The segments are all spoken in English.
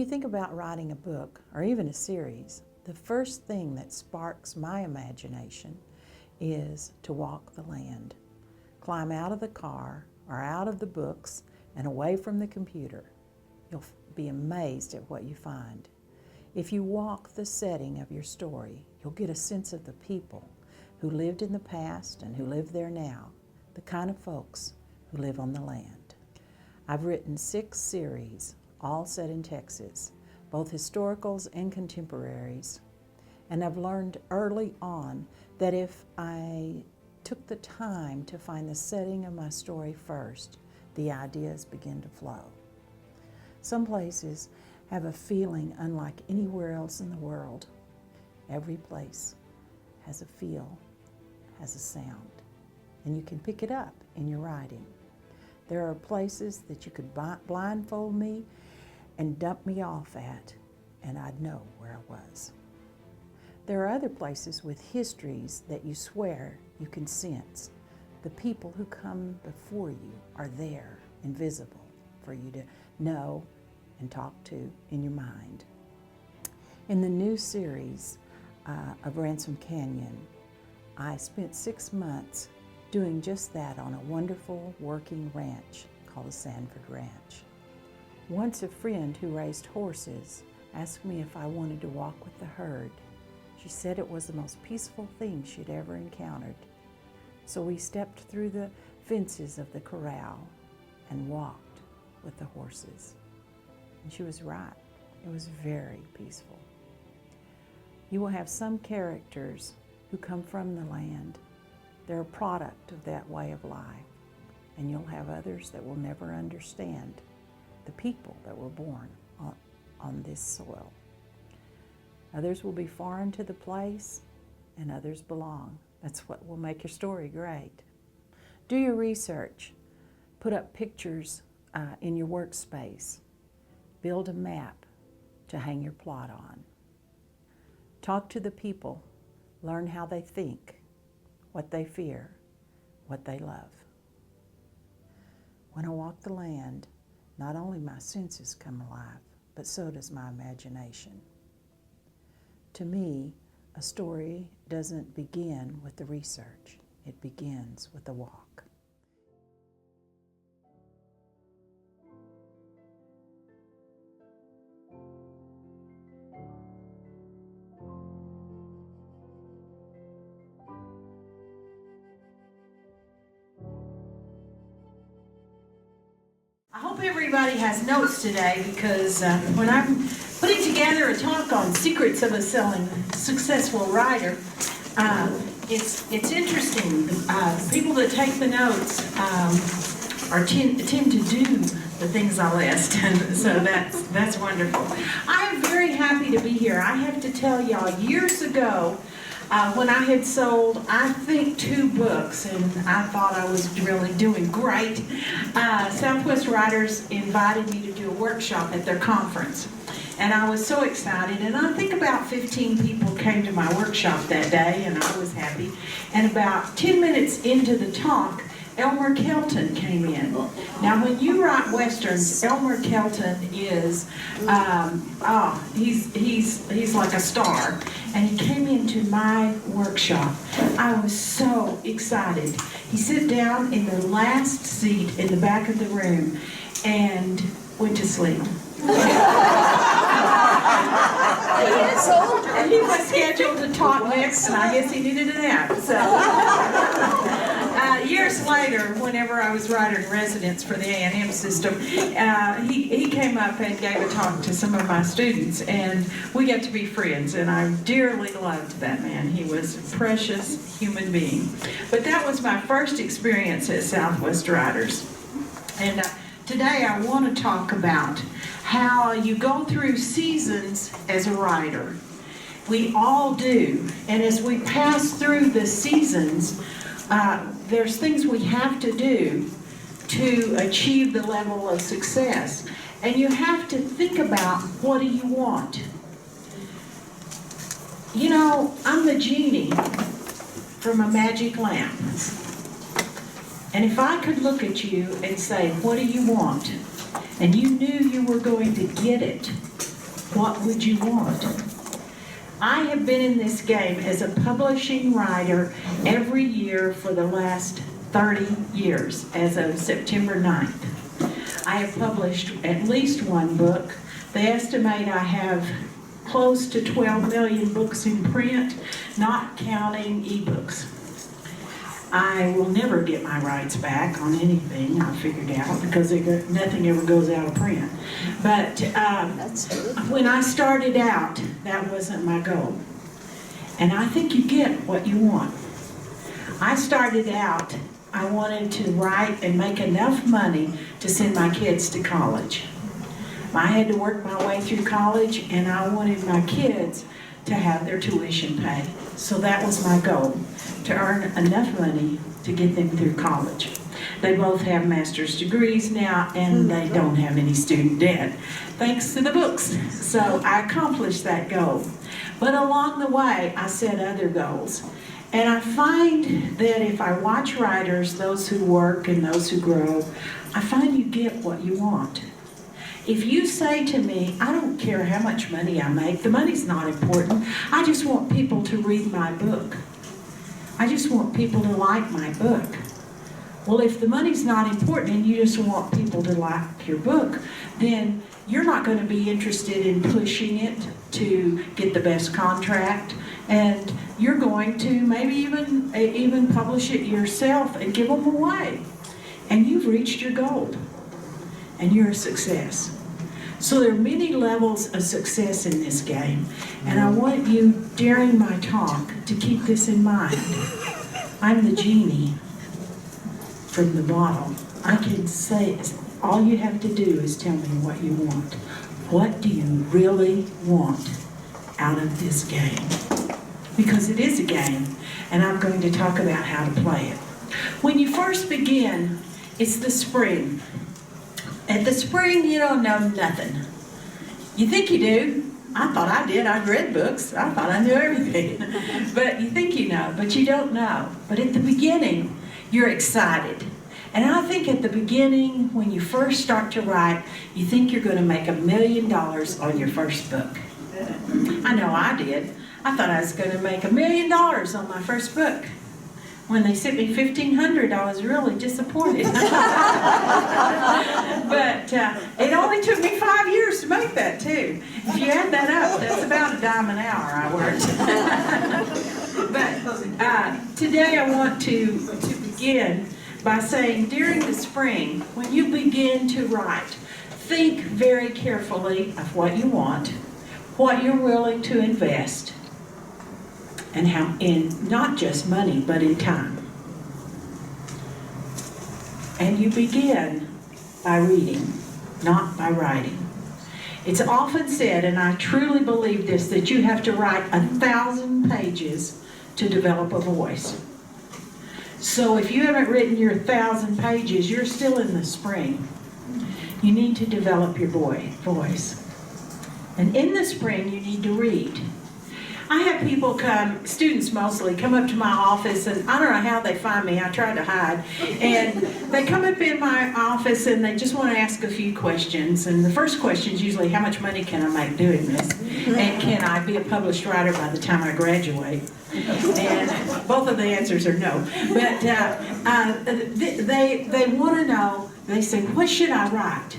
you think about writing a book or even a series, the first thing that sparks my imagination is to walk the land. Climb out of the car or out of the books and away from the computer. You'll be amazed at what you find. If you walk the setting of your story, you'll get a sense of the people who lived in the past and who live there now, the kind of folks who live on the land. I've written 6 series, all set in Texas, both historicals and contemporaries, and I've learned early on that if I took the time to find the setting of my story first, the ideas begin to flow. Some places have a feeling unlike anywhere else in the world. Every place has a feel, has a sound, and you can pick it up in your writing. There are places that you could blindfold me and dump me off at, and I'd know where I was. There are other places with histories that you swear you can sense. The people who come before you are there, invisible, for you to know and talk to in your mind. In the new series of Ransom Canyon, I spent 6 months doing just that on a wonderful working ranch called the Sanford Ranch. Once a friend who raised horses asked me if I wanted to walk with the herd. She said it was the most peaceful thing she'd ever encountered. So we stepped through the fences of the corral and walked with the horses. And she was right. It was very peaceful. You will have some characters who come from the land. They're a product of that way of life. And you'll have others that will never understand the people that were born on this soil. Others will be foreign to the place, and others belong. That's what will make your story great. Do your research. Put up pictures in your workspace. Build a map to hang your plot on. Talk to the people. Learn how they think, what they fear, what they love. When I walk the land, not only my senses come alive, but so does my imagination. To me, a story doesn't begin with the research. It begins with the walk. I hope everybody has notes today because when I'm putting together a talk on secrets of a successful writer, it's interesting. People that take the notes tend to do the things I list, and so that's wonderful. I am very happy to be here. I have to tell y'all, years ago, when I had sold, I think, 2 books, and I thought I was really doing great, SouthWest Writers invited me to do a workshop at their conference. And I was so excited, and I think about 15 people came to my workshop that day, and I was happy. And about 10 minutes into the talk, Elmer Kelton came in. Now, when you write westerns, Elmer Kelton is, he's like a star. And he came into my workshop. I was so excited. He sat down in the last seat in the back of the room and went to sleep. And he was scheduled to talk next, and I guess he needed a nap. So. Years later, whenever I was writer in residence for the A&M system, he came up and gave a talk to some of my students, and we got to be friends, and I dearly loved that man. He was a precious human being. But that was my first experience at SouthWest Writers. And today I want to talk about how you go through seasons as a writer. We all do, and as we pass through the seasons, there's things we have to do to achieve the level of success. And you have to think about, what do you want? You know, I'm the genie from a magic lamp. And if I could look at you and say, what do you want? And you knew you were going to get it what would you want? I have been in this game as a publishing writer every year for the last 30 years, as of September 9th. I have published at least one book. They estimate I have close to 12 million books in print, not counting ebooks. I will never get my rights back on anything, I figured out, because nothing ever goes out of print. But when I started out, that wasn't my goal. And I think you get what you want. I started out, I wanted to write and make enough money to send my kids to college. I had to work my way through college, and I wanted my kids to have their tuition paid. So that was my goal, to earn enough money to get them through college. They both have master's degrees now, and they don't have any student debt, thanks to the books. So I accomplished that goal. But along the way, I set other goals. And I find that if I watch writers, those who work and those who grow, I find you get what you want. If you say to me, I don't care how much money I make, the money's not important, I just want people to read my book. I just want people to like my book. Well, if the money's not important and you just want people to like your book, then you're not going to be interested in pushing it to get the best contract, and you're going to maybe even publish it yourself and give them away. And you've reached your goal, and you're a success. So there are many levels of success in this game, and I want you, during my talk, to keep this in mind. I'm the genie from the bottle. I can say, all you have to do is tell me what you want. What do you really want out of this game? Because it is a game, and I'm going to talk about how to play it. When you first begin, it's the spring. At the spring, you don't know nothing. You think you do. I thought I did. I'd read books. I thought I knew everything. But you think you know, but you don't know. But at the beginning, you're excited. And I think at the beginning, when you first start to write, you think you're going to make $1 million on your first book. I know I did. I thought I was going to make $1 million on my first book. When they sent me $1,500, I was really disappointed. But it only took me 5 years to make that, too. If you add that up, that's about $10 an hour I worked. But today I want to begin by saying, during the spring, when you begin to write, think very carefully of what you want, what you're willing to invest, and how, in not just money, but in time. And you begin by reading, not by writing. It's often said, and I truly believe this, that you have to write 1,000 pages to develop a voice. So if you haven't written your 1,000 pages, you're still in the spring. You need to develop your voice. And in the spring, you need to read. I have people come, students mostly, come up to my office, and I don't know how they find me. I try to hide. And they come up in my office and they just want to ask a few questions. And the first question is usually, how much money can I make doing this? And can I be a published writer by the time I graduate? And both of the answers are no. But they want to know, they say, what should I write?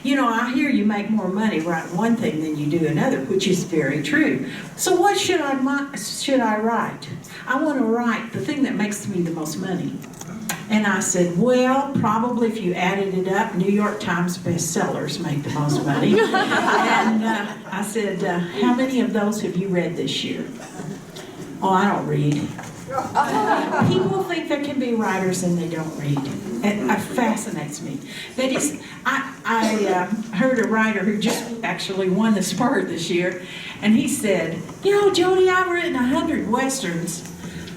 You know, I hear you make more money writing one thing than you do another, which is very true. So what should I write? I want to write the thing that makes me the most money. And I said, well, probably if you added it up, New York Times bestsellers make the most money. And I said, how many of those have you read this year? Oh, I don't read. People think there can be writers and they don't read. It fascinates me. That is, I heard a writer who just actually won the Spur this year, and he said, you know, Jodi, I've written 100 Westerns.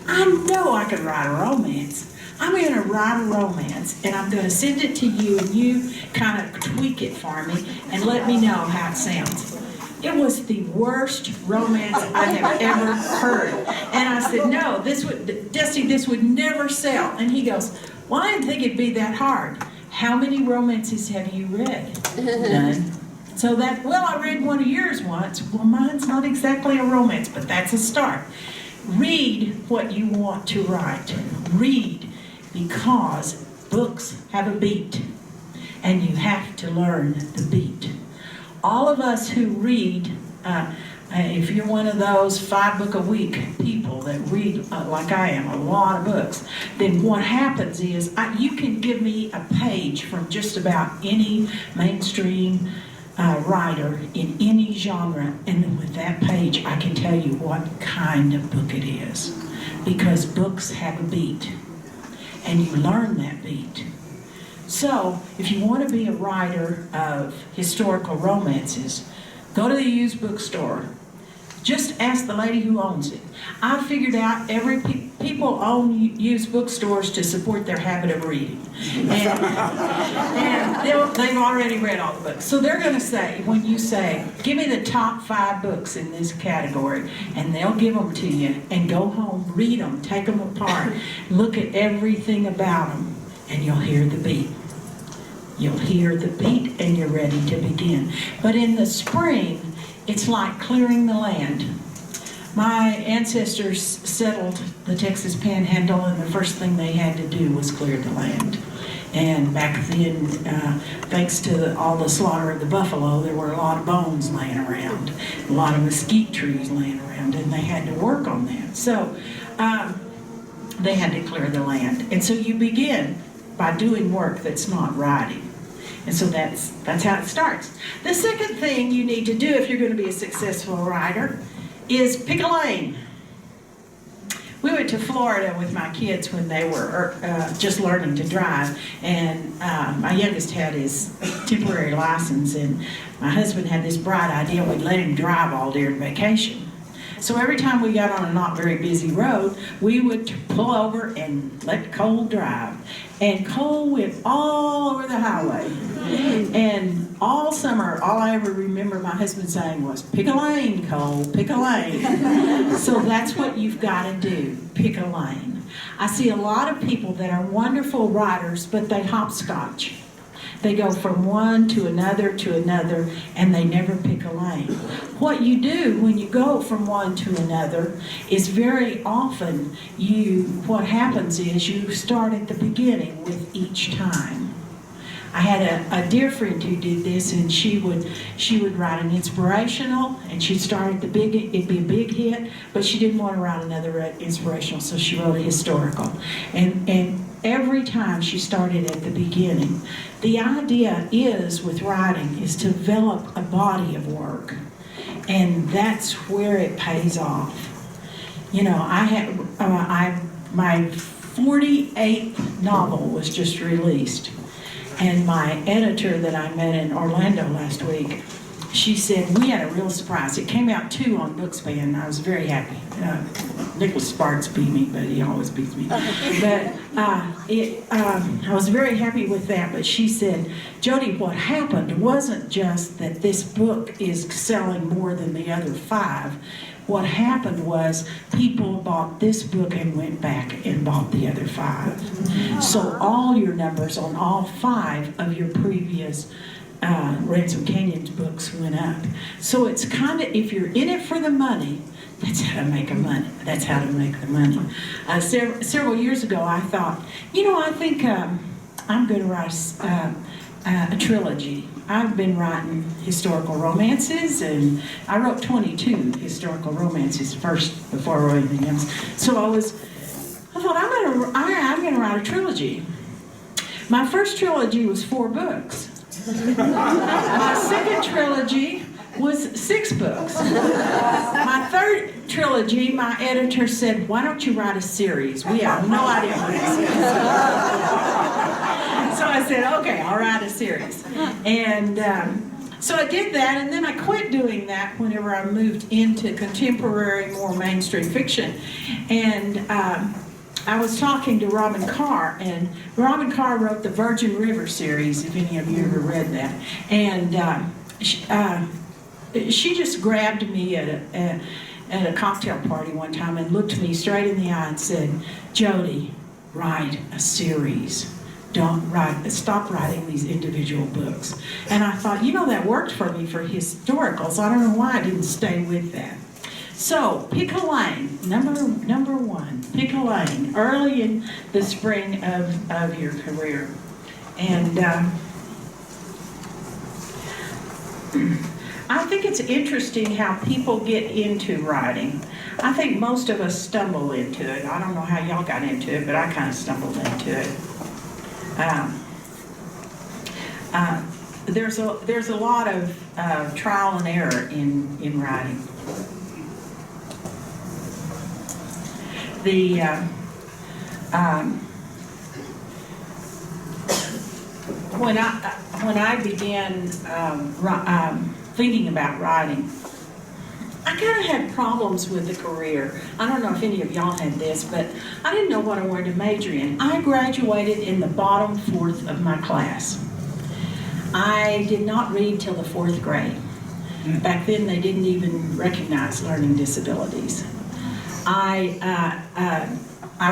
I know I could write a romance. I'm going to write a romance, and I'm going to send it to you, and you kind of tweak it for me and let me know how it sounds. It was the worst romance I have ever heard. And I said, no, Dusty, this would never sell. And he goes, well, I didn't think it'd be that hard. How many romances have you read? None. So that, well, I read one of yours once. Well, mine's not exactly a romance, but that's a start. Read what you want to write. Read, because books have a beat, and you have to learn the beat. All of us who read, if you're one of those 5-book-a-week people that read, like I am, a lot of books, then what happens is you can give me a page from just about any mainstream writer in any genre, and with that page I can tell you what kind of book it is, because books have a beat, and you learn that beat. So if you want to be a writer of historical romances, go to the used bookstore. Just ask the lady who owns it. I figured out people own used bookstores to support their habit of reading. And they've already read all the books. So they're going to say, when you say, give me the top 5 books in this category, and they'll give them to you, and go home, read them, take them apart, look at everything about them, and you'll hear the beat. You'll hear the beat, and you're ready to begin. But in the spring, it's like clearing the land. My ancestors settled the Texas Panhandle, and the first thing they had to do was clear the land. And back then, thanks to all the slaughter of the buffalo, there were a lot of bones laying around, a lot of mesquite trees laying around, and they had to work on that. So they had to clear the land. And so you begin by doing work that's not writing. And so that's how it starts. The second thing you need to do if you're going to be a successful writer is pick a lane. We went to Florida with my kids when they were just learning to drive, and my youngest had his temporary license, and my husband had this bright idea we'd let him drive all during vacation. So every time we got on a not very busy road, we would pull over and let Cole drive. And Cole went all over the highway. And all summer, all I ever remember my husband saying was, pick a lane, Cole, pick a lane. So that's what you've got to do, pick a lane. I see a lot of people that are wonderful writers, but they hopscotch. They go from one to another, and they never pick a lane. What you do when you go from one to another is very often what happens is you start at the beginning with each time. I had a dear friend who did this, and she would write an inspirational, and she'd start at it'd be a big hit, but she didn't want to write another inspirational, so she wrote a historical. And every time she started at the beginning. The idea is, with writing, is to develop a body of work, and that's where it pays off. You know, my 48th novel was just released, and my editor that I met in Orlando last week, she said, we had a real surprise. It came out 2 on Bookspan, and I was very happy. Nicholas Sparks beat me, but he always beats me. But I was very happy with that. But she said, Jodi, what happened wasn't just that this book is selling more than the other 5. What happened was people bought this book and went back and bought the other 5. So all your numbers on all 5 of your previous Ransom Canyon's books went up. So it's kind of, if you're in it for the money, that's how to make the money. Several years ago, I thought, I think I'm going to write a trilogy. I've been writing historical romances, and I wrote 22 historical romances first before I wrote anything else. So I thought I'm going to write a trilogy. My first trilogy was 4 books. My second trilogy was 6 books. My third trilogy, my editor said, why don't you write a series? We have no idea what it is. So I said, okay, I'll write a series. And so I did that, and then I quit doing that whenever I moved into contemporary, more mainstream fiction. And I was talking to Robin Carr, and Robin Carr wrote the Virgin River series, if any of you ever read that. And she just grabbed me at a cocktail party one time and looked me straight in the eye and said, Jodi, write a series. stop writing these individual books. And I thought, you know, that worked for me for historicals. I don't know why I didn't stay with that. So, pick a lane, number one, pick a lane early in the spring of your career. And I think it's interesting how people get into writing. I think most of us stumble into it. I don't know how y'all got into it, but I kind of stumbled into it. There's a lot of trial and error in writing. When I began thinking about writing, I kind of had problems with the career. I don't know if any of y'all had this, but I didn't know what I wanted to major in. I graduated in the bottom fourth of my class. I did not read till the fourth grade. Back then, they didn't even recognize learning disabilities. I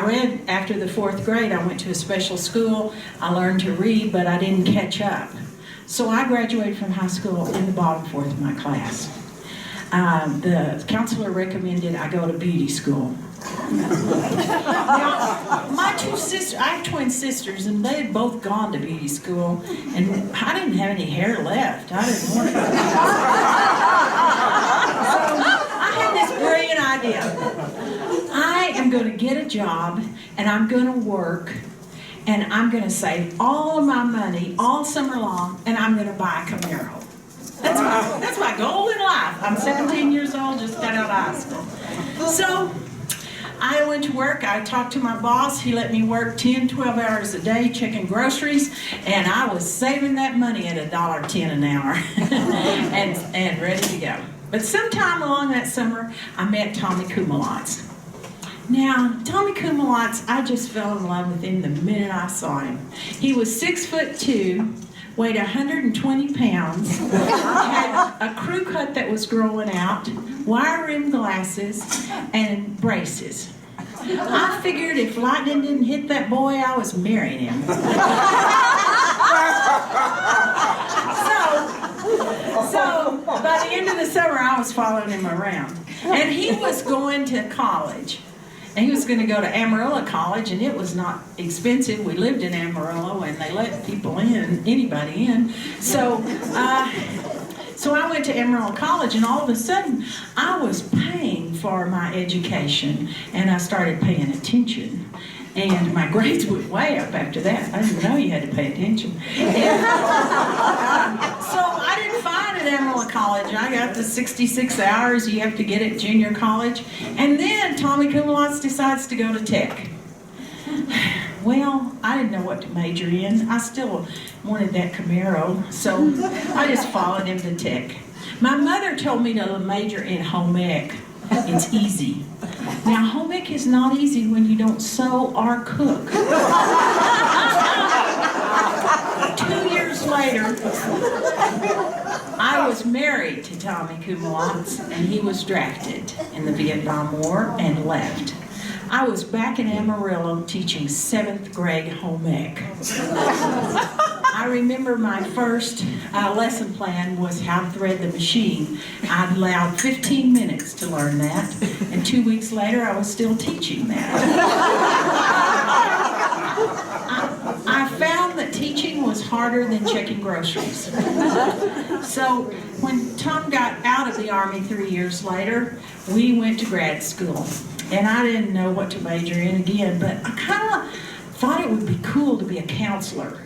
read after the fourth grade. I went to a special school. I learned to read, but I didn't catch up. So I graduated from high school in the bottom fourth of my class. The counselor recommended I go to beauty school. Now, my two sisters, I have twin sisters, and they had both gone to beauty school, and I didn't have any hair left. I didn't want to go to beauty school. So I had this brilliant idea. I am going to get a job, and I'm going to work, and I'm going to save all of my money all summer long, and I'm going to buy a Camaro. That's my goal in life. I'm 17 years old, just got out of high school. So I went to work. I talked to my boss. He let me work 10, 12 hours a day checking groceries, and I was saving that money at $1.10 an hour and ready to go. But sometime along that summer, I met Tommy Kumalotz. Now, Tommy Kumalotz, I just fell in love with him the minute I saw him. He was 6'2", weighed 120 pounds, had a crew cut that was growing out, wire-rimmed glasses, and braces. I figured if lightning didn't hit that boy, I was marrying him. So by the end of the summer, I was following him around. And he was going to college. And he was going to go to Amarillo College, and it was not expensive. We lived in Amarillo, and they let people in, anybody in. So I went to Amarillo College, and all of a sudden, I was paying for my education, and I started paying attention. And my grades went way up after that. I didn't know you had to pay attention. And, so I didn't find at Amarillo College. I got the 66 hours you have to get at junior college. And then Tommy Kumalotz decides to go to tech. Well, I didn't know what to major in. I still wanted that Camaro, so I just followed him to tech. My mother told me to major in home ec. It's easy. Now, home ec is not easy when you don't sew or cook. 2 years later, I was married to Tommy Kumalotz, and he was drafted in the Vietnam War and left. I was back in Amarillo teaching 7th grade home ec. I remember my first lesson plan was how to thread the machine. I allowed 15 minutes to learn that, and 2 weeks later I was still teaching that. I found that teaching was harder than checking groceries. So when Tom got out of the Army 3 years later, we went to grad school. And I didn't know what to major in again, but I kind of thought it would be cool to be a counselor.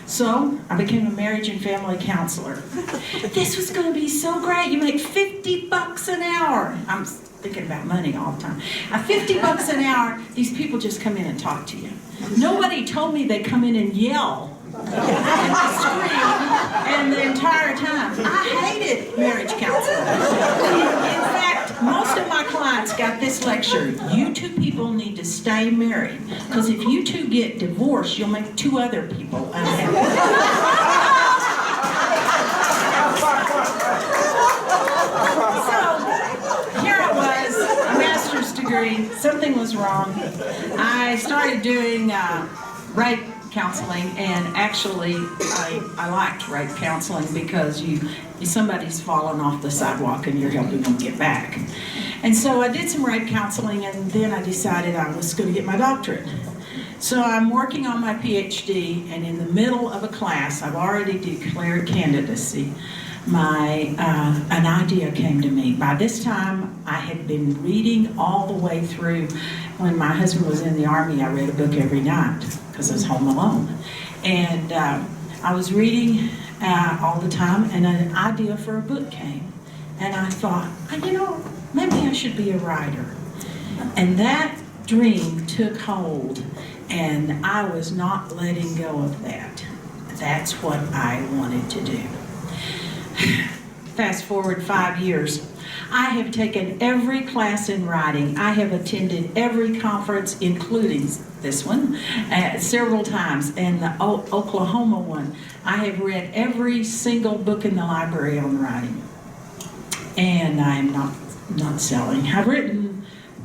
So I became a marriage and family counselor. This was going to be so great. You make $50 an hour. I'm thinking about money all the time. $50 an hour, these people just come in and talk to you. Nobody told me they come in and yell and scream and the entire time. I hated marriage counseling. In fact, most of my clients got this lecture: you two people need to stay married, because if you two get divorced, you'll make 2 other people unhappy. So here I was, a master's degree, something was wrong. I started doing counseling, and actually I liked rape counseling because somebody's fallen off the sidewalk and you're helping them get back. And so I did some rape counseling, and then I decided I was going to get my doctorate. So I'm working on my PhD, and in the middle of a class, I've already declared candidacy. An idea came to me. By this time, I had been reading all the way through. When my husband was in the Army, I read a book every night because I was home alone. And I was reading all the time, and an idea for a book came. And I thought, maybe I should be a writer. And that dream took hold, and I was not letting go of that. That's what I wanted to do. Fast forward 5 years. I have taken every class in writing. I have attended every conference, including this one, several times, and the Oklahoma one. I have read every single book in the library on writing, and I am not selling. I've written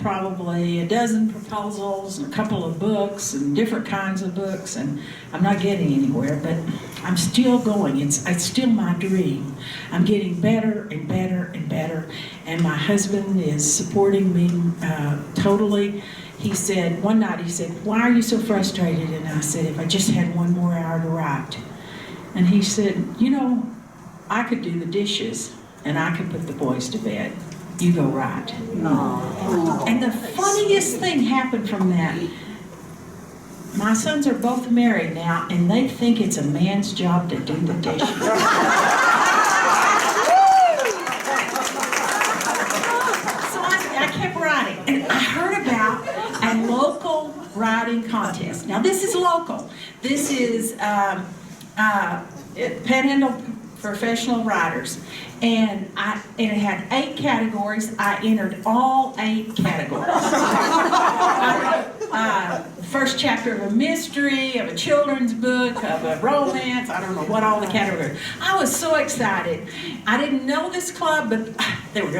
probably a dozen proposals and a couple of books and different kinds of books, and I'm not getting anywhere, but I'm still going. It's still my dream. I'm getting better and better and better, and my husband is supporting me totally. One night he said, "Why are you so frustrated?" And I said, "If I just had one more hour to write." And he said, "I could do the dishes and I could put the boys to bed. You go write." Aww. And the funniest thing happened from that. My sons are both married now, and they think it's a man's job to do the dishes. So I kept writing, and I heard about a local writing contest. Now this is local. This is Panhandle Professional Writers, and it had 8 categories. I entered all 8 categories. I wrote first chapter of a mystery, of a children's book, of a romance. I don't know what all the categories. I was so excited. I didn't know this club, but they were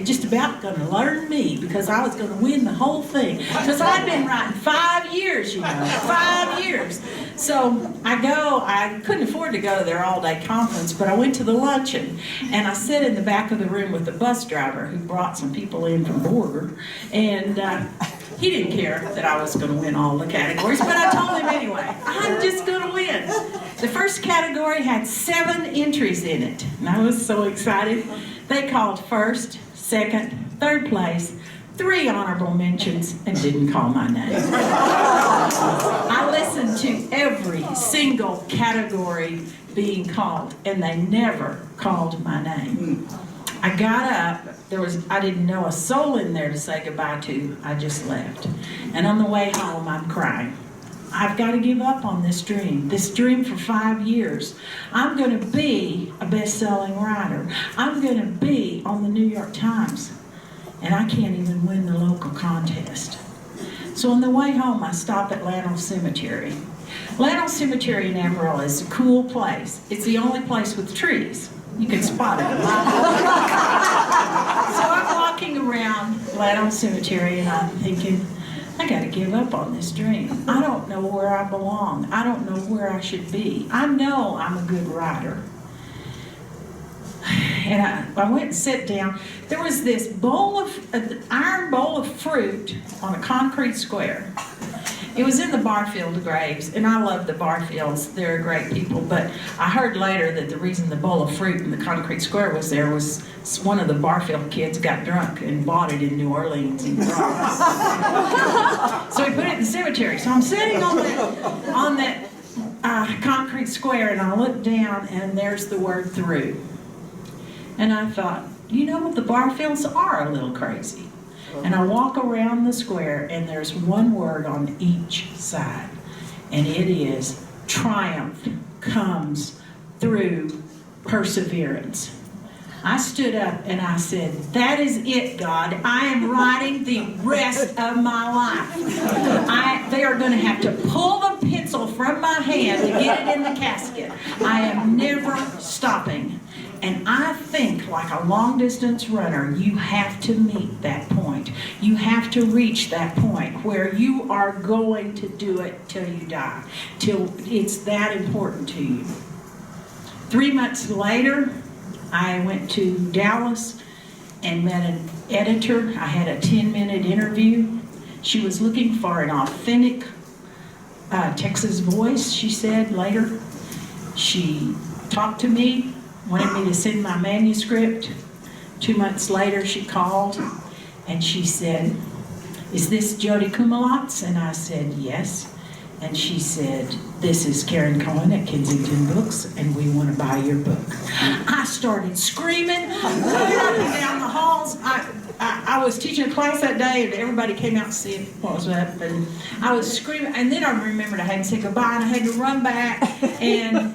just about going to learn me because I was going to win the whole thing. Because I'd been writing 5 years, 5 years. So I couldn't afford to go to their all-day conference, but I went to the luncheon, and I sat in the back of the room with the bus driver who brought some people in from Borger, and he didn't care that I was going to win all the categories, but I told him anyway, I'm just going to win. The first category had 7 entries in it, and I was so excited. They called first, second, third place, 3 honorable mentions, and didn't call my name. I listened to every single category being called, and they never called my name. I got up. I didn't know a soul in there to say goodbye to. I just left. And on the way home, I'm crying. I've got to give up on this dream for 5 years. I'm going to be a best-selling writer. I'm going to be on the New York Times. And I can't even win the local contest. So on the way home, I stop at Lanham Cemetery. Lanham Cemetery in Amarillo is a cool place. It's the only place with trees. You can spot it. So I'm walking around Lanham Cemetery, and I'm thinking, I got to give up on this dream. I don't know where I belong. I don't know where I should be. I know I'm a good writer. And I went and sat down. There was this an iron bowl of fruit on a concrete square. It was in the Barfield graves, and I love the Barfields. They're great people, but I heard later that the reason the bowl of fruit in the concrete square was there was one of the Barfield kids got drunk and bought it in New Orleans and brought it. So he put it in the cemetery. So I'm sitting on that concrete square, and I look down, and there's the word "through." And I thought, the Barfields are a little crazy. And I walk around the square, and there's one word on each side, and it is triumph comes through perseverance. I stood up and I said, that is it, God. I am writing the rest of my life. They are going to have to pull the pencil from my hand to get it in the casket. I am never stopping. And I think, like a long-distance runner, you have to meet that point. You have to reach that point where you are going to do it till you die, till it's that important to you. 3 months later, I went to Dallas and met an editor. I had a 10-minute interview. She was looking for an authentic Texas voice, she said later. She talked to me, wanted me to send my manuscript. 2 months later, she called and she said, "Is this Jodi Thomas?" And I said, "Yes." And she said, "This is Karen Cohen at Kensington Books, and we want to buy your book." I started screaming, running up and down the halls. I was teaching a class that day, and everybody came out to see what was up, and I was screaming. And then I remembered I had to say goodbye, and I had to run back. And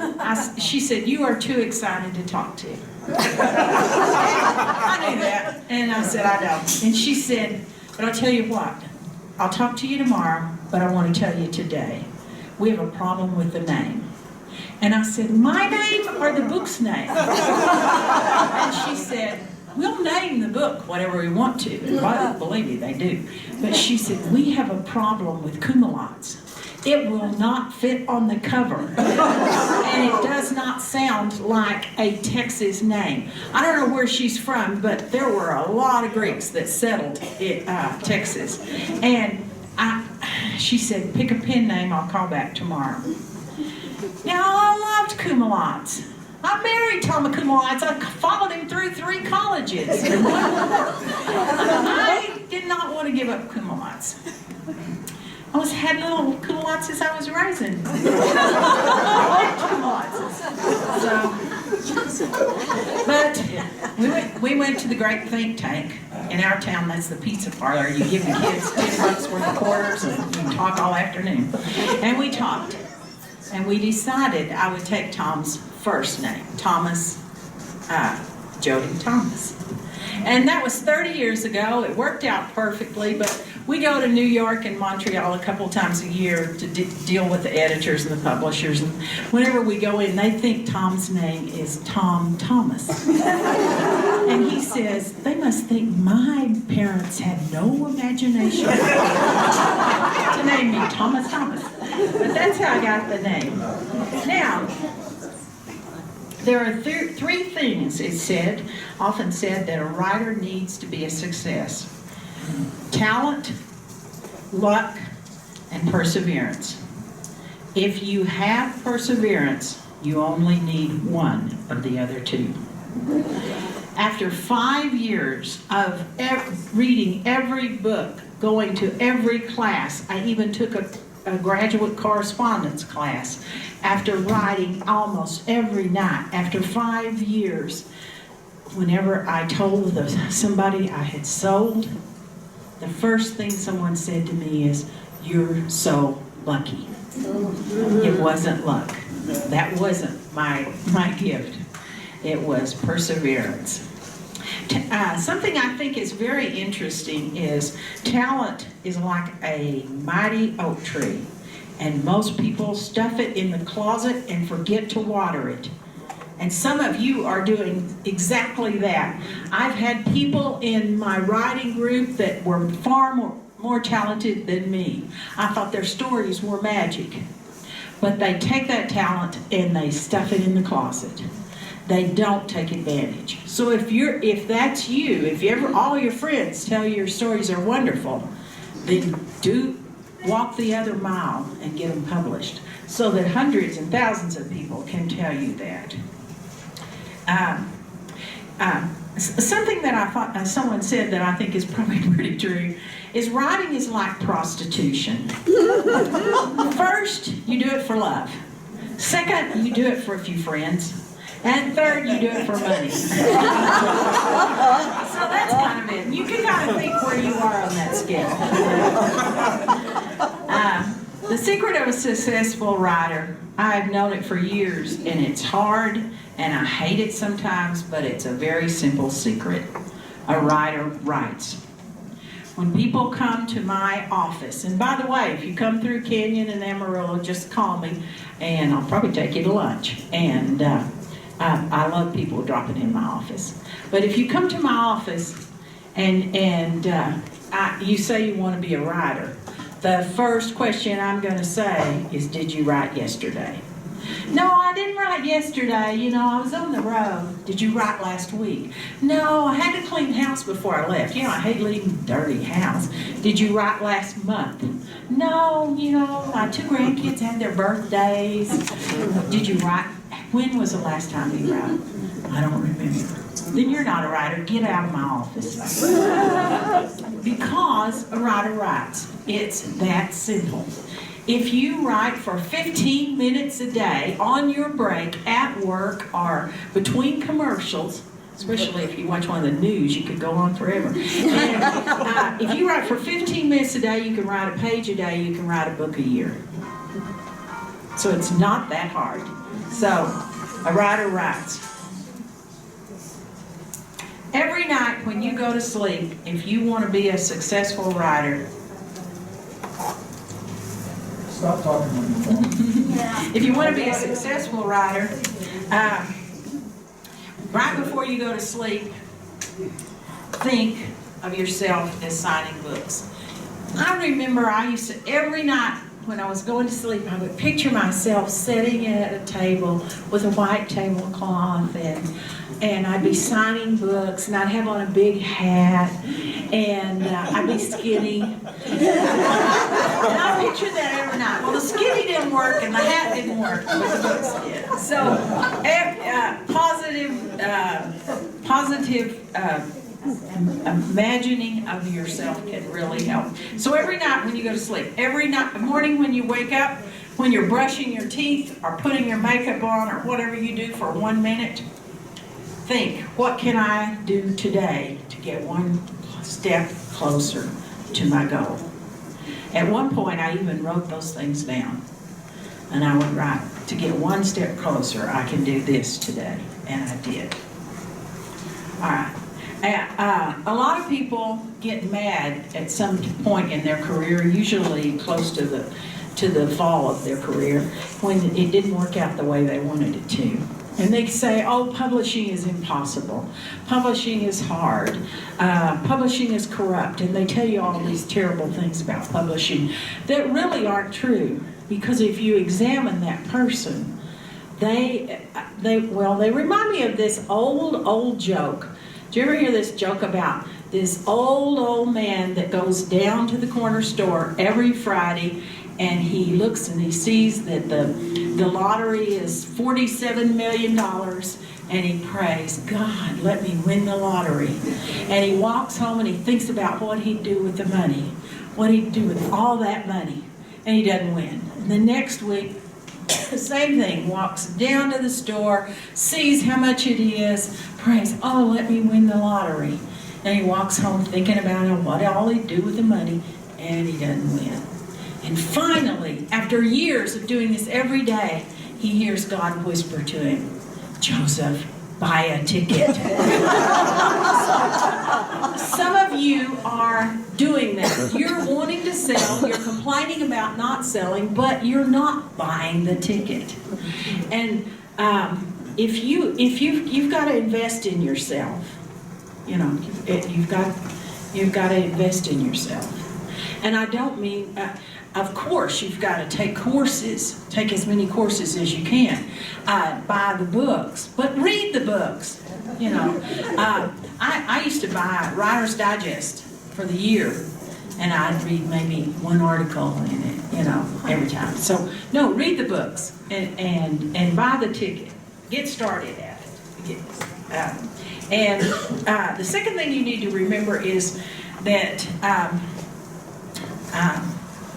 she said, "You are too excited to talk to." I knew that, and I said, "I know." And she said, "But I'll tell you what, I'll talk to you tomorrow, but I want to tell you today, we have a problem with the name." And I said, "My name or the book's name?" And she said, "We'll name the book whatever we want to." Well, believe me, they do. But she said, "We have a problem with Kumalots. It will not fit on the cover. And it does not sound like a Texas name." I don't know where she's from, but there were a lot of Greeks that settled in Texas. And she said, "Pick a pen name, I'll call back tomorrow." Now, I loved Kumalots. I married Thomas Kumalots. I followed him through 3 colleges. I did not want to give up Kumalots. I had little Kumalots as I was raising. But we went to the great think tank. In our town, that's the pizza parlor. You give the kids $10 worth of quarters and you talk all afternoon. And we talked. And we decided I would take Tom's first name, Thomas, Jodi Thomas. And that was 30 years ago. It worked out perfectly, but we go to New York and Montreal a couple times a year to deal with the editors and the publishers. And whenever we go in, they think Tom's name is Tom Thomas. And he says, "They must think my parents had no imagination to name me Thomas Thomas." But that's how I got the name. Now, there are 3 things, it's often said, that a writer needs to be a success: talent, luck, and perseverance. If you have perseverance, you only need one of the other 2. After 5 years of reading every book, going to every class, I even took a graduate correspondence class, after writing almost every night, after 5 years, whenever I told somebody I had sold, the first thing someone said to me is, "You're so lucky." It wasn't luck. That wasn't my gift. It was perseverance. Something I think is very interesting is talent is like a mighty oak tree, and most people stuff it in the closet and forget to water it. And some of you are doing exactly that. I've had people in my writing group that were far more talented than me. I thought their stories were magic. But they take that talent and they stuff it in the closet. They don't take advantage. So if that's you, if all your friends tell you your stories are wonderful, then do walk the other mile and get them published so that hundreds and thousands of people can tell you that. Something that I thought someone said that I think is probably pretty true is writing is like prostitution. First, you do it for love. Second, you do it for a few friends. And third, you do it for money. So that's kind of it. You can kind of think where you are on that scale. The secret of a successful writer, I've known it for years, and it's hard, and I hate it sometimes, but it's a very simple secret. A writer writes. When people come to my office, and by the way, if you come through Canyon and Amarillo, just call me, and I'll probably take you to lunch. And I love people dropping in my office. But if you come to my office and you say you want to be a writer, the first question I'm going to say is, did you write yesterday? No, I didn't write yesterday. You know, I was on the road. Did you write last week? No, I had to clean house before I left. You know, I hate leaving a dirty house. Did you write last month? No, you know, my 2 grandkids had their birthdays. Did you write? When was the last time you wrote? I don't remember. Then you're not a writer. Get out of my office. Because a writer writes. It's that simple. If you write for 15 minutes a day on your break, at work, or between commercials, especially if you watch one of the news, you could go on forever. And, if you write for 15 minutes a day, you can write a page a day, you can write a book a year. So it's not that hard. So, a writer writes. Every night when you go to sleep, if you want to be a successful writer, Stop talking on the phone. if you want to be a successful writer, right before you go to sleep, think of yourself as signing books. I remember I used to, every night when I was going to sleep, I would picture myself sitting at a table with a white tablecloth, and I'd be signing books, and I'd have on a big hat, and I'd be skinny. And I pictured that every night. Well, the skinny didn't work, and the hat didn't work, but the books did. So, positive imagining of yourself can really help. So every night when you go to sleep, every morning when you wake up, when you're brushing your teeth or putting your makeup on or whatever you do for 1 minute, think, what can I do today to get one step closer to my goal? At one point, I even wrote those things down. And I would write, to get one step closer, I can do this today. And I did. All right. A lot of people get mad at some point in their career, usually close to the fall of their career, when it didn't work out the way they wanted it to. And they say, oh, publishing is impossible. Publishing is hard. Publishing is corrupt. And they tell you all these terrible things about publishing that really aren't true. Because if you examine that person, they remind me of this old joke. Do you ever hear this joke about this old man that goes down to the corner store every Friday, and he looks and he sees that the lottery is $47 million, and he prays, God, let me win the lottery. And he walks home and he thinks about what he'd do with the money, what he'd do with all that money, and he doesn't win. And the next week, the same thing, walks down to the store, sees how much it is, prays, oh, let me win the lottery. And he walks home thinking about what all he'd do with the money, and he doesn't win. And finally, after years of doing this every day, he hears God whisper to him, Joseph, buy a ticket. Some of you are doing that. You're wanting to sell, you're complaining about not selling, but you're not buying the ticket. And you've got to invest in yourself. You know, you've got to invest in yourself. And I don't mean, of course, you've got to take courses, take as many courses as you can, buy the books, but read the books. You know, I used to buy Writer's Digest for the year, and I'd read maybe one article in it, you know, every time. So, no, read the books and buy the ticket. Get started at it. The second thing you need to remember is that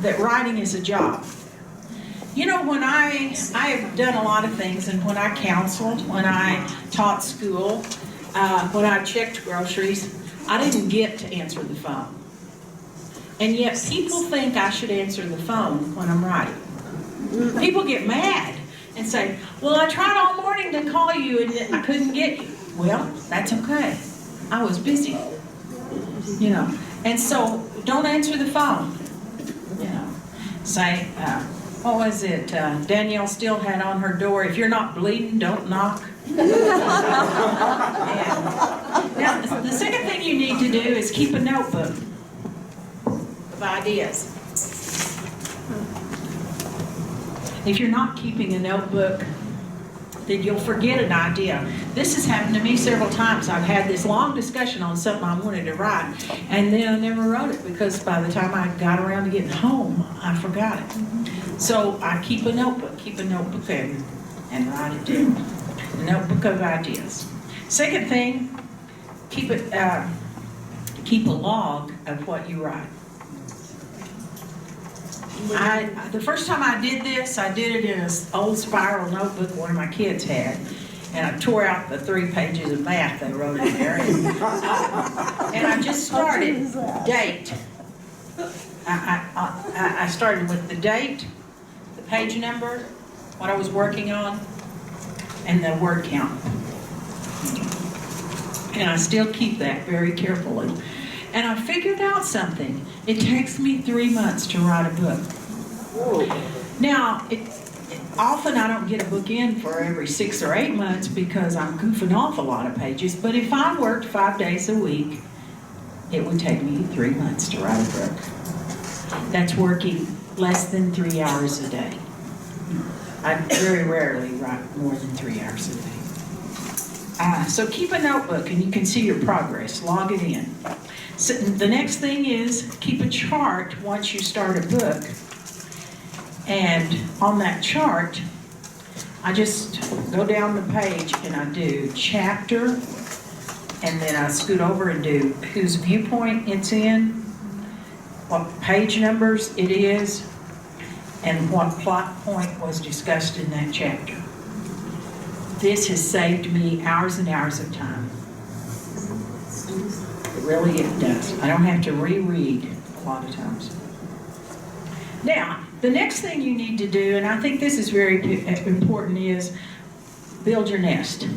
that writing is a job. You know, when I have done a lot of things, and when I counseled, when I taught school, when I checked groceries, I didn't get to answer the phone. And yet people think I should answer the phone when I'm writing. People get mad and say, well, I tried all morning to call you and I couldn't get you. Well, that's okay. I was busy. You know, and so don't answer the phone. You know, say, what was it? Danielle Steele had on her door, if you're not bleeding, don't knock. Now, the second thing you need to do is keep a notebook of ideas. If you're not keeping a notebook, then you'll forget an idea. This has happened to me several times. I've had this long discussion on something I wanted to write, and then I never wrote it because by the time I got around to getting home, I forgot it. So I keep a notebook and write it down. A notebook of ideas. Second thing, keep a log of what you write. The first time I did this, I did it in an old spiral notebook one of my kids had. And I tore out the 3 pages of math they wrote in there. And I just started date. I started with the date, the page number, what I was working on, and the word count. And I still keep that very carefully. And I figured out something. It takes me 3 months to write a book. Now, often I don't get a book in for every 6 or 8 months because I'm goofing off a lot of pages. But if I worked 5 days a week, it would take me 3 months to write a book. That's working less than 3 hours a day. I very rarely write more than 3 hours a day. So keep a notebook and you can see your progress. Log it in. So the next thing is keep a chart once you start a book. And on that chart, I just go down the page and I do chapter, and then I scoot over and do whose viewpoint it's in, what page numbers it is, and what plot point was discussed in that chapter. This has saved me hours and hours of time. It does. I don't have to reread a lot of times. Now, the next thing you need to do, and I think this is very important, is build your nest.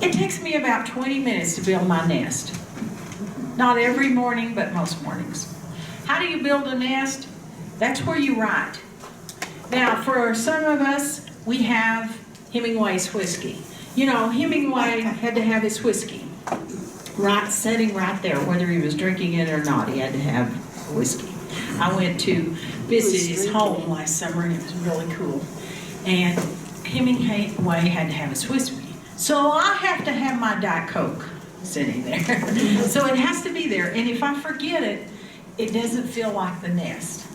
It takes me about 20 minutes to build my nest. Not every morning, but most mornings. How do you build a nest? That's where you write. Now, for some of us, we have Hemingway's whiskey. You know, Hemingway had to have his whiskey sitting right there, whether he was drinking it or not. He had to have whiskey. I went to visit his home last summer, and it was really cool. And Hemingway had to have his whiskey. So I have to have my Diet Coke sitting there. So it has to be there. And if I forget it, it doesn't feel like the nest.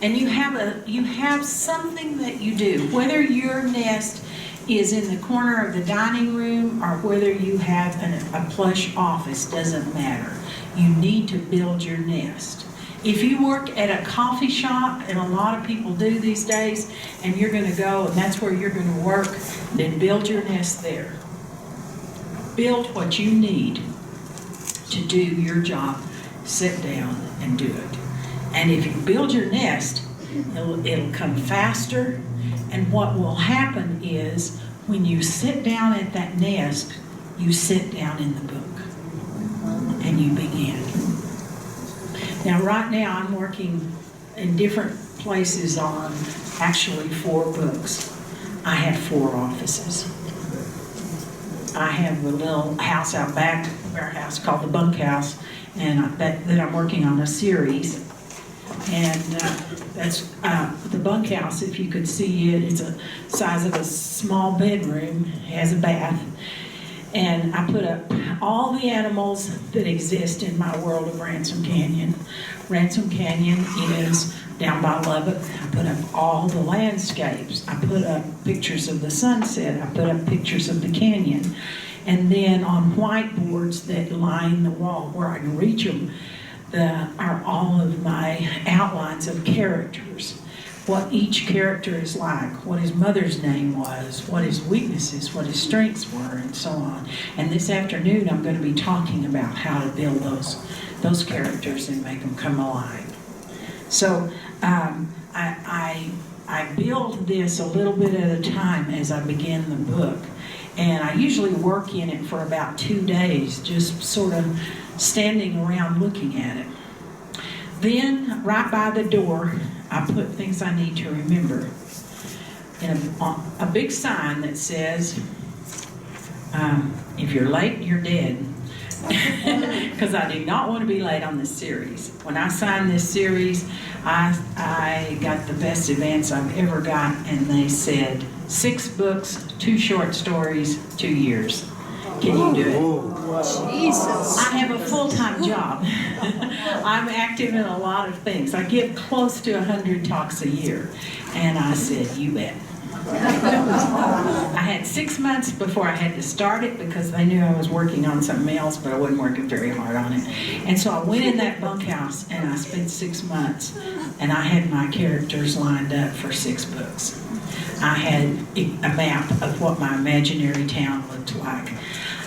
And you have something that you do, whether your nest is in the corner of the dining room or whether you have a plush office, doesn't matter. You need to build your nest. If you work at a coffee shop, and a lot of people do these days, and you're going to go and that's where you're going to work, then build your nest there. Build what you need to do your job. Sit down and do it. And if you build your nest, it'll come faster. And what will happen is when you sit down at that nest, you sit down in the book and you begin. Now, right now, I'm working in different places on actually 4 books. I have 4 offices. I have a little house out back, warehouse called the bunkhouse, and that I'm working on a series. And that's the bunkhouse, if you could see it, it's the size of a small bedroom, it has a bath. And I put up all the animals that exist in my world of Ransom Canyon. Ransom Canyon is down by Lubbock. I put up all the landscapes. I put up pictures of the sunset. I put up pictures of the canyon. And then on whiteboards that line the wall where I can reach them, are all of my outlines of characters. What each character is like, what his mother's name was, what his weaknesses, what his strengths were, and so on. And this afternoon I'm going to be talking about how to build those characters and make them come alive. So I build this a little bit at a time as I begin the book. And I usually work in it for about 2 days, just sort of standing around looking at it. Then, right by the door, I put things I need to remember. and a big sign that says, if you're late, you're dead. Because I do not want to be late on this series. When I signed this series, I got the best advance I've ever got, and they said 6 books, 2 short stories, 2 years. Can you do it? Jesus. I have a full-time job. I'm active in a lot of things. I give close to 100 talks a year. And I said, you bet. I had 6 months before I had to start it because they knew I was working on something else, but I wasn't working very hard on it. And so I went in that bunkhouse and I spent 6 months, and I had my characters lined up for 6 books. I had a map of what my imaginary town looked like.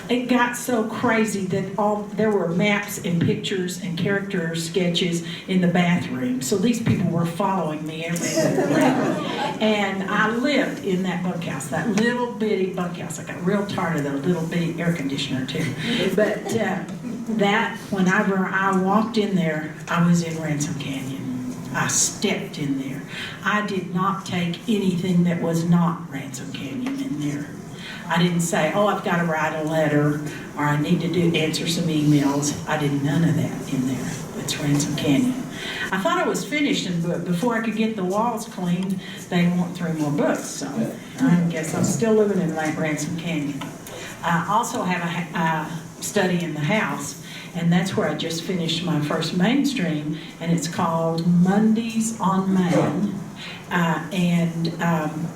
It got so crazy that there were maps and pictures and character sketches in the bathroom. So these people were following me everywhere. And I lived in that bunkhouse, that little bitty bunkhouse. I got real tired of the little bitty air conditioner too. But whenever I walked in there, I was in Ransom Canyon. I stepped in there. I did not take anything that was not Ransom Canyon in there. I didn't say, oh, I've got to write a letter, or I need to answer some emails. I did none of that in there. It's Ransom Canyon. I thought I was finished, but before I could get the walls cleaned, they want 3 more books. So I guess I'm still living in Ransom Canyon. I also have a study in the house, and that's where I just finished my first mainstream, and it's called Mondays on Main, and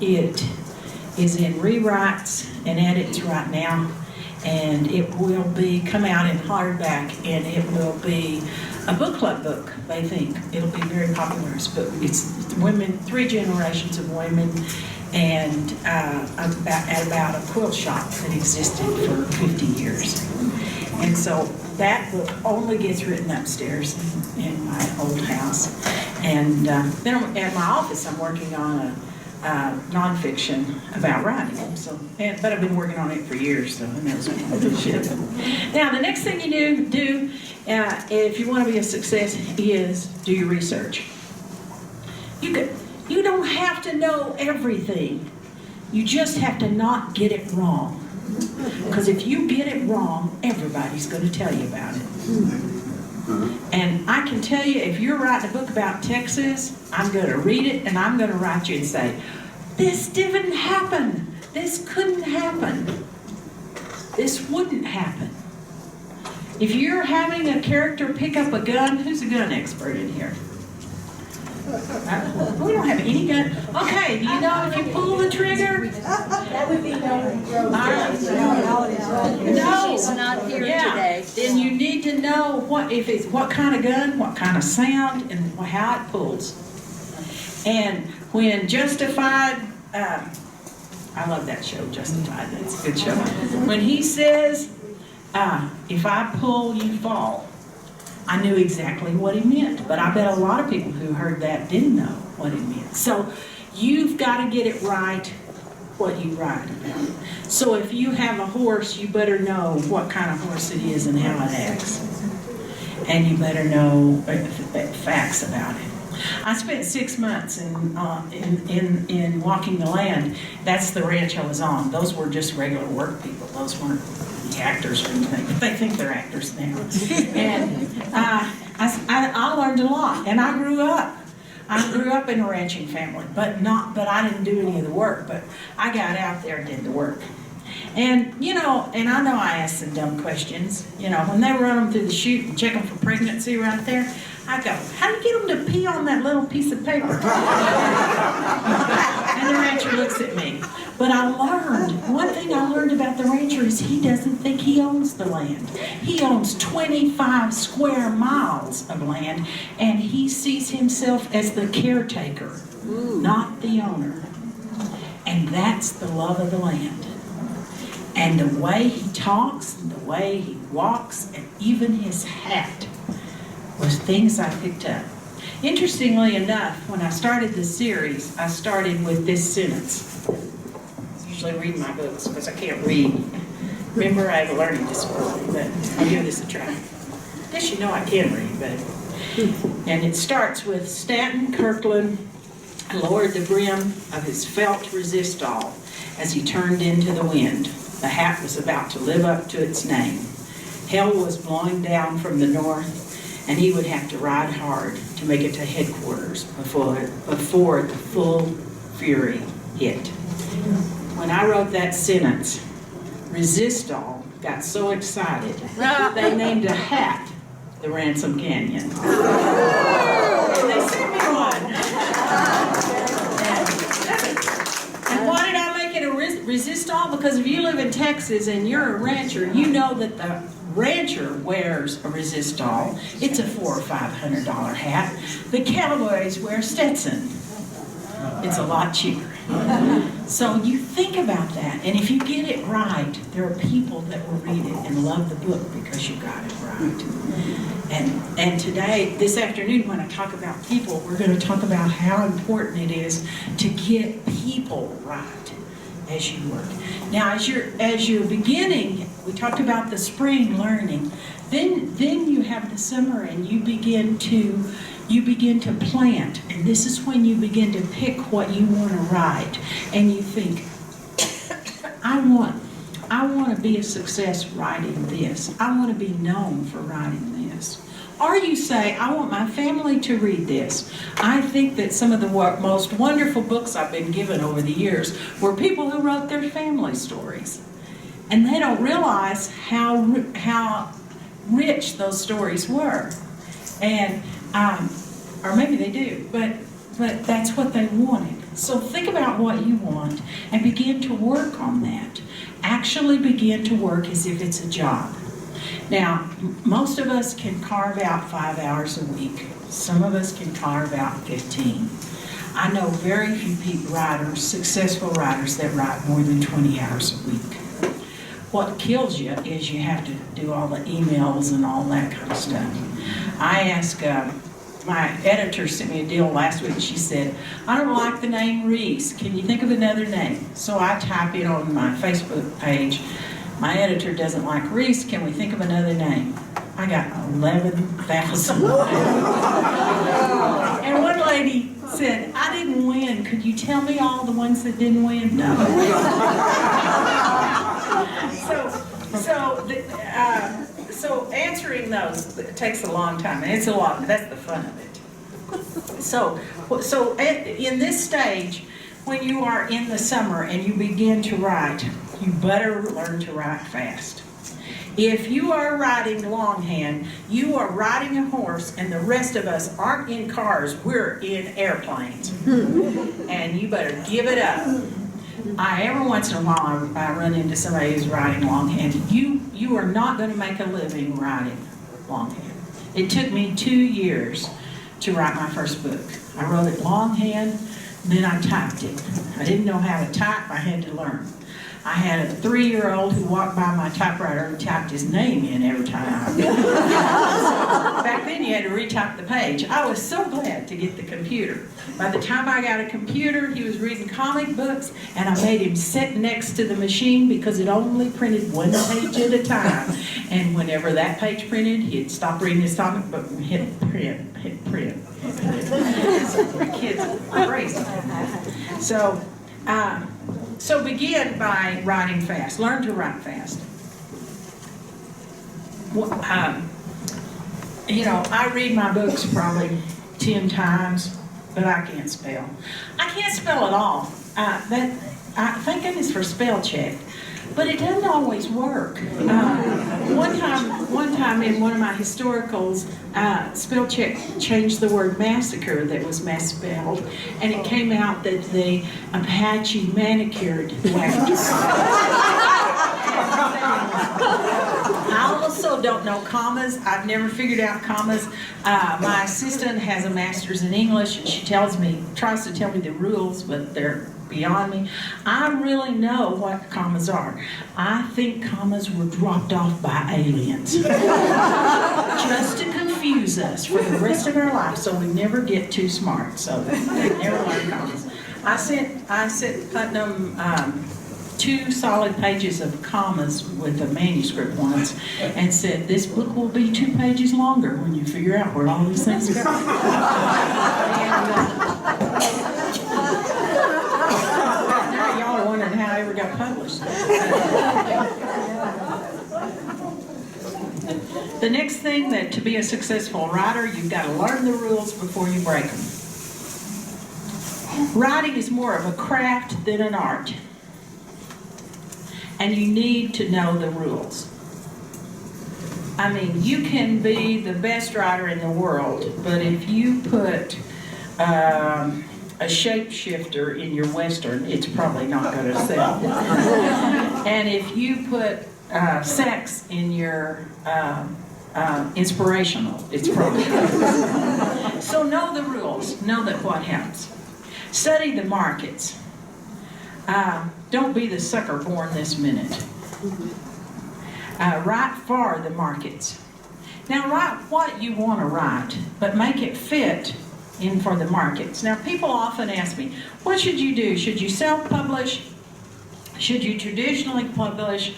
it is in rewrites and edits right now, and it will come out in hardback, and it will be a book club book. They think it'll be very popular. It's women, 3 generations of women, and about a quilt shop that existed for 50 years. And so that book only gets written upstairs in my old house. And then at my office, I'm working on a nonfiction about writing. But I've been working on it for years, so who knows when I'll finish it. Now, the next thing you do if you want to be a success is do your research. You don't have to know everything. You just have to not get it wrong. Because if you get it wrong, everybody's going to tell you about it. And I can tell you, if you're writing a book about Texas, I'm going to read it and I'm going to write you and say, this didn't happen. This couldn't happen. This wouldn't happen. If you're having a character pick up a gun, who's a gun expert in here? We don't have any gun. Okay, do you know if you pull the trigger? That would be no. No. She's not here today. Then you need to know what kind of gun, what kind of sound, and how it pulls. And when Justified, I love that show, Justified. That's a good show. When he says, if I pull, you fall, I knew exactly what he meant. But I bet a lot of people who heard that didn't know what it meant. So you've got to get it right what you ride about. So if you have a horse, you better know what kind of horse it is and how it acts. And you better know facts about it. I spent 6 months in Walking the Land. That's the ranch I was on. Those were just regular work people. Those weren't the actors or anything, but they think they're actors now. And I learned a lot, and I grew up. I grew up in a ranching family, but I didn't do any of the work, but I got out there and did the work. And, and I know I asked some dumb questions. When they run them through the chute and check them for pregnancy right there, I go, how do you get them to pee on that little piece of paper? And the rancher looks at me. But I learned, one thing I learned about the rancher is he doesn't think he owns the land. He owns 25 square miles of land, and he sees himself as the caretaker, not the owner. And that's the love of the land. And the way he talks, and the way he walks, and even his hat was things I picked up. Interestingly enough, when I started this series, I started with this sentence. I usually read my books because I can't read. Remember, I have a learning disability, but I'll give this a try. I guess I can read, but... And it starts with Stanton, Kirkland, lowered the brim of his felt resistol as he turned into the wind. The hat was about to live up to its name. Hell was blowing down from the north, and he would have to ride hard to make it to headquarters before the full fury hit. When I wrote that sentence, Resistol got so excited, they named a hat the Ransom Canyon. And they sent me one. And why did I make it a Resistol? Because if you live in Texas and you're a rancher, you know that the rancher wears a Resistol. It's a $400 or $500 hat. The cowboys wear Stetson. It's a lot cheaper. So you think about that, and if you get it right, there are people that will read it and love the book because you got it right. And today, this afternoon, when I talk about people, we're going to talk about how important it is to get people right as you work. Now, as you're beginning, we talked about the spring learning. Then you have the summer, and you begin to plant, and this is when you begin to pick what you want to write, and you think, I want to be a success writing this. I want to be known for writing this. Or you say, I want my family to read this. I think that some of the most wonderful books I've been given over the years were people who wrote their family stories. And they don't realize how rich those stories were. And or maybe they do, but that's what they wanted. So think about what you want and begin to work on that. Actually begin to work as if it's a job. Now, most of us can carve out 5 hours a week. Some of us can carve out 15. I know very few writers, successful writers, that write more than 20 hours a week. What kills you is you have to do all the emails and all that kind of stuff. I asked, my editor sent me a deal last week. She said, I don't like the name Reese. Can you think of another name? So I type it on my Facebook page. My editor doesn't like Reese. Can we think of another name? I got 11,000 names. And one lady said, I didn't win. Could you tell me all the ones that didn't win? No. So answering those, it takes a long time, and it's a lot. That's the fun of it. So in this stage, when you are in the summer and you begin to write, you better learn to write fast. If you are riding longhand, you are riding a horse, and the rest of us aren't in cars, we're in airplanes. And you better give it up. Every once in a while I run into somebody who's riding longhand. You are not going to make a living riding longhand. It took me 2 years to write my first book. I wrote it longhand, then I typed it. I didn't know how to type, I had to learn. I had a 3-year-old who walked by my typewriter and typed his name in every time. Back then you had to retype the page. I was so glad to get the computer. By the time I got a computer, he was reading comic books, and I made him sit next to the machine because it only printed 1 page at a time. And whenever that page printed, he'd stop reading his comic book and hit print, hit print, hit print. The kids are crazy. So begin by writing fast. Learn to write fast. I read my books probably 10 times, but I can't spell. I can't spell at all. Thank goodness for spell check, but it doesn't always work. One time in one of my historicals, spell check changed the word massacre that was misspelled, and it came out that the Apache manicured wagons. I also don't know commas. I've never figured out commas. My assistant has a master's in English, and she tries to tell me the rules, but they're beyond me. I really know what commas are. I think commas were dropped off by aliens just to confuse us for the rest of our life, so we never get too smart. So they never learn commas. I sent Putnam 2 solid pages of commas with a manuscript once, and said, this book will be 2 pages longer when you figure out where all these things go. The next thing that to be a successful writer, you've got to learn the rules before you break them. Writing is more of a craft than an art. And you need to know the rules. I mean, you can be the best writer in the world, but if you put a shapeshifter in your Western, it's probably not going to sell. And if you put sex in your inspirational, it's probably not going to sell. So know the rules. Know that what helps. Study the markets. Don't be the sucker born this minute. Write for the markets. Now write what you want to write, but make it fit in for the markets. Now people often ask me, what should you do? Should you self-publish? Should you traditionally publish?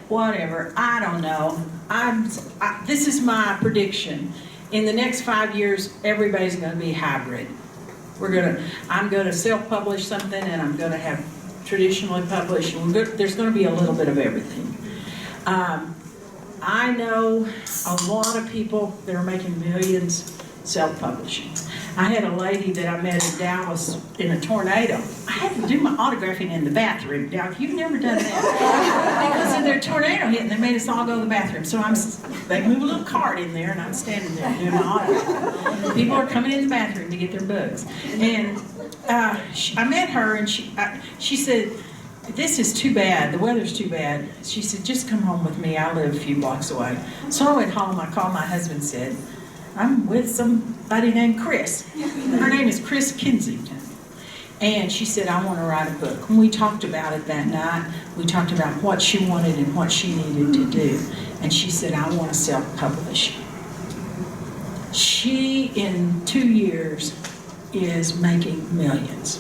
Whatever, I don't know. This is my prediction. In the next 5 years, everybody's going to be hybrid. I'm going to self-publish something, and I'm going to have traditionally published. There's going to be a little bit of everything. I know a lot of people that are making millions self-publishing. I had a lady that I met in Dallas in a tornado. I had to do my autographing in the bathroom. Now, if you've never done that, because of their tornado hit, and they made us all go to the bathroom. So they moved a little cart in there, and I'm standing there doing my autograph. People are coming in the bathroom to get their books. And I met her, and she said, this is too bad. The weather's too bad. She said, just come home with me. I live a few blocks away. So I went home. I called my husband and said, I'm with somebody named Chris. Her name is Chris Kensington. And she said, I want to write a book. And we talked about it that night. We talked about what she wanted and what she needed to do. And she said, I want to self-publish. She, in 2 years, is making millions.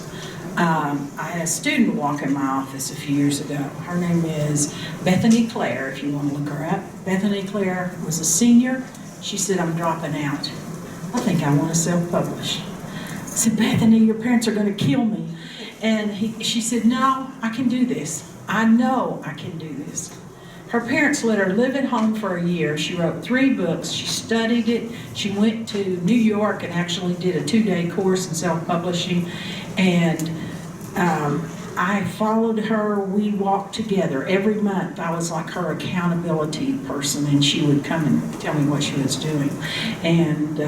I had a student walk in my office a few years ago. Her name is Bethany Claire, if you want to look her up. Bethany Claire was a senior. She said, I'm dropping out. I think I want to self-publish. I said, Bethany, your parents are going to kill me. And she said, no, I can do this. I know I can do this. Her parents let her live at home for a year. She wrote 3 books. She studied it. She went to New York and actually did a 2-day course in self-publishing. And I followed her. We walked together. Every month I was like her accountability person, and she would come and tell me what she was doing. And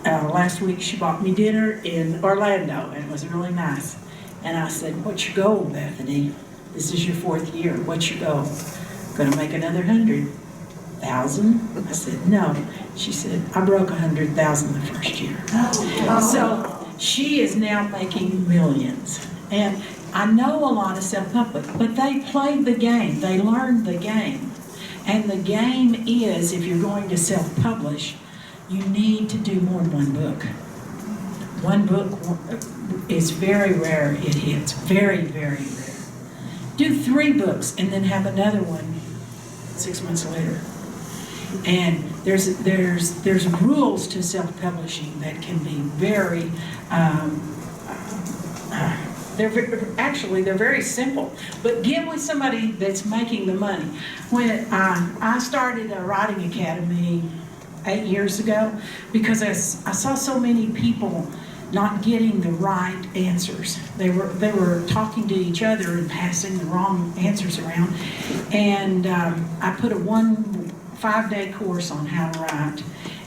last week she bought me dinner in Orlando, and it was really nice. And I said, what's your goal, Bethany? This is your 4th year. What's your goal? Going to make another 100,000? I said, no. She said, I broke 100,000 the first year. So she is now making millions. And I know a lot of self-publish, but they played the game. They learned the game. And the game is, if you're going to self-publish, you need to do more than one book. One book is very rare it hits. Very, very rare. Do 3 books and then have another one 6 months later. And there's rules to self-publishing that can be very they're very simple, but get with somebody that's making the money. When I started a writing academy 8 years ago, because I saw so many people not getting the right answers. They were talking to each other and passing the wrong answers around. And I put a 5-day course on how to write.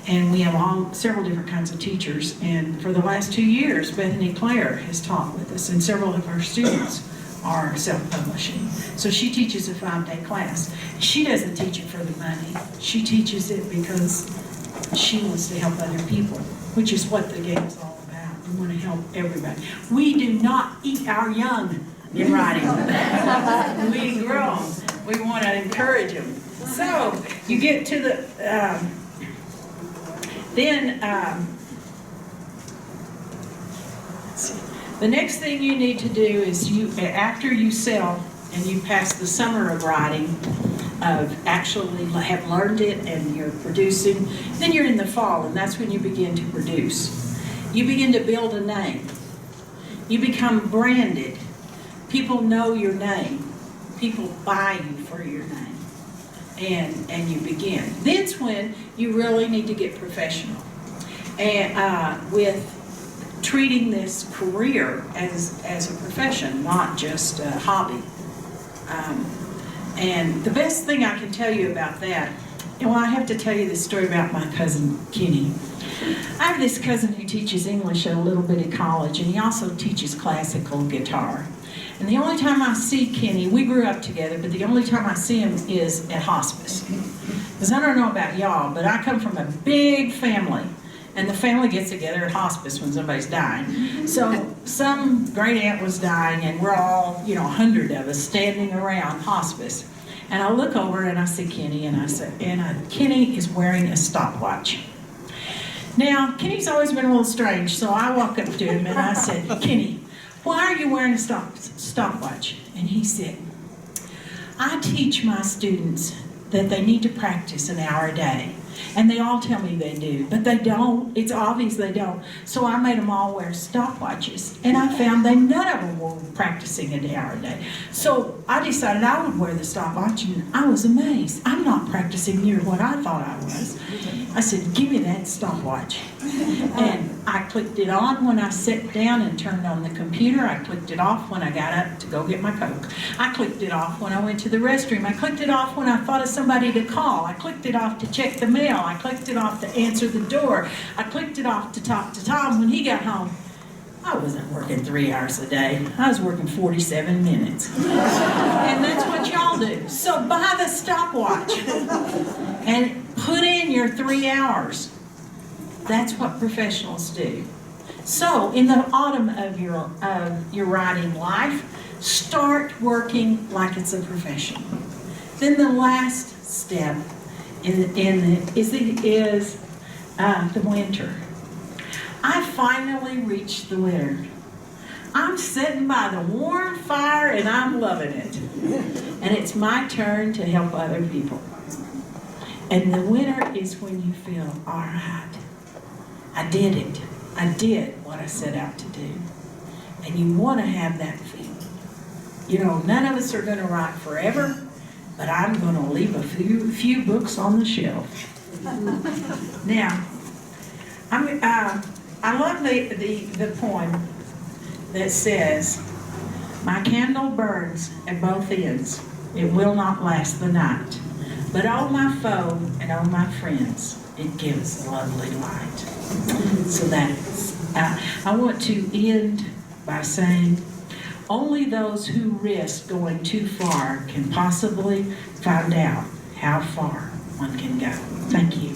And we have several different kinds of teachers. And for the last 2 years, Bethany Claire has taught with us, and several of her students are self-publishing. So she teaches a 5-day class. She doesn't teach it for the money. She teaches it because she wants to help other people, which is what the game is all about. We want to help everybody. We do not eat our young in writing. We grow them. We want to encourage them. So you get to the... the next thing you need to do is after you sell and you pass the summer of writing, of actually have learned it and you're producing, then you're in the fall, and that's when you begin to produce. You begin to build a name. You become branded. People know your name. People buy you for your name. and you begin. Then's when you really need to get professional. And with treating this career as a profession, not just a hobby. And the best thing I can tell you about that, well, I have to tell you this story about my cousin Kenny. I have this cousin who teaches English at a little bitty college, and he also teaches classical guitar. And the only time I see Kenny, we grew up together, but the only time I see him is at hospice. Because I don't know about y'all, but I come from a big family. And the family gets together at hospice when somebody's dying. So some great aunt was dying, and we're all, 100 of us standing around hospice. And I look over and I see Kenny, and I say, Kenny is wearing a stopwatch. Now, Kenny's always been a little strange, so I walk up to him and I said, Kenny, why are you wearing a stopwatch? And he said, I teach my students that they need to practice an hour a day. And they all tell me they do, but they don't. It's obvious they don't. So I made them all wear stopwatches. And I found that none of them were practicing an hour a day. So I decided I would wear the stopwatch, and I was amazed. I'm not practicing near what I thought I was. I said, give me that stopwatch. And I clicked it on when I sat down and turned on the computer. I clicked it off when I got up to go get my Coke. I clicked it off when I went to the restroom. I clicked it off when I thought of somebody to call. I clicked it off to check the mail. I clicked it off to answer the door. I clicked it off to talk to Tom when he got home. I wasn't working 3 hours a day. I was working 47 minutes. And that's what y'all do. So buy the stopwatch and put in your 3 hours. That's what professionals do. So in the autumn of your writing life, start working like it's a profession. Then the last step is the winter. I finally reached the winter. I'm sitting by the warm fire and I'm loving it. And it's my turn to help other people. And the winter is when you feel, all right, I did it. I did what I set out to do. And you want to have that feeling. None of us are going to write forever, but I'm going to leave a few books on the shelf. Now, I love the poem that says, my candle burns at both ends. It will not last the night. But oh my foe and oh my friends, it gives a lovely light. So I want to end by saying, only those who risk going too far can possibly find out how far one can go. Thank you.